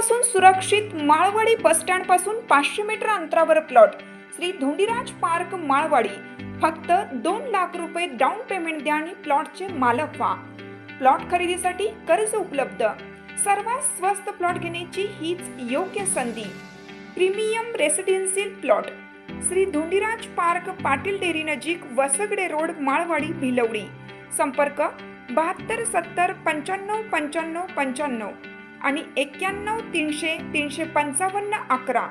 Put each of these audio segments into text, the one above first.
पासून सुरक्षित Malwadi bus stand पासून 500 मीटर अंतरावर प्लॉट श्री धोंडीराज पार्क माळवाडी। फक्त 2 लाख रुपये डाऊन पेमेंट द्या आणि प्लॉटचे मालक व्हा। प्लॉट खरेदीसाठी कर्ज उपलब्ध। सर्वात स्वस्त प्लॉट घेण्याची हीच योग्य संधी। Premium residential plot Shri Dhondiraj park, Patil dairy नजीक, वसगडे रोड, माळवाडी, भिलवडी। संपर्क 72 70 95 95 95 आणि 91 300 355 11।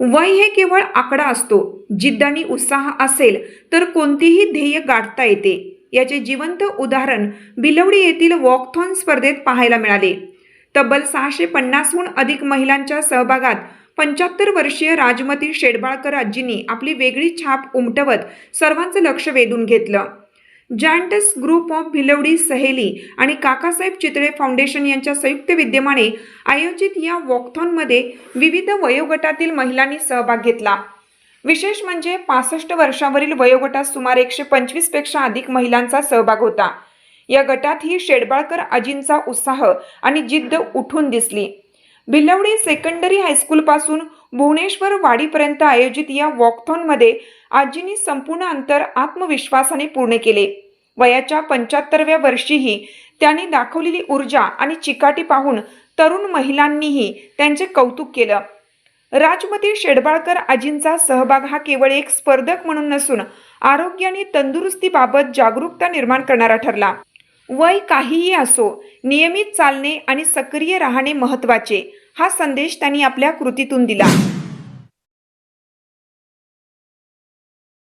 वय हे केवळ आकडा असतो। जिद्द आणि उत्साह असेल तर कोणतीही ध्येय गाठता येते। याचे जिवंत उदाहरण भिलवडी येथील वॉकथॉन स्पर्धेत पाहायला मिळाले। तब्बल 650हून अधिक महिलांच्या सहभागात 75 वर्षीय राजमती शेडबाळकर आजींनी आपली वेगळी छाप उमटवत सर्वांचं लक्ष वेधून घेतलं। जायंट्स ग्रुप ऑफ भिलवडी, सहेली आणि काकासाहेब चितळे फाउंडेशन यांच्या संयुक्त विद्यमाने आयोजित या वॉकथॉनमध्ये विविध वयोगटातील महिलांनी सहभाग घेतला। विशेष म्हणजे 65 वर्षावरील वयोगटात सुमारे 125 पेक्षा अधिक महिलांचा सहभाग होता। या गटातही शेडबाळकर आजींचा उत्साह आणि जिद्द उठून दिसली। भिलवडी सेकंडरी हायस्कूल पासून भुवनेश्वर वाडीपर्यंत आयोजित या वॉकथॉनमध्ये आजींनी संपूर्ण अंतर आत्मविश्वासाने पूर्ण केले। वयाच्या 75व्या वर्षीही त्यांनी दाखवलेली ऊर्जा आणि चिकाटी पाहून तरुण महिलांनीही त्यांचे कौतुक केलं। राजमती शेडबाळकर आजींचा सहभाग हा केवळ एक स्पर्धक म्हणून नसून आरोग्य आणि तंदुरुस्तीबाबत जागरूकता निर्माण करणारा ठरला। वय काहीही असो, नियमित चालणे आणि सक्रिय राहणे महत्त्वाचे, हा संदेश त्यांनी आपल्या कृतीतून दिला।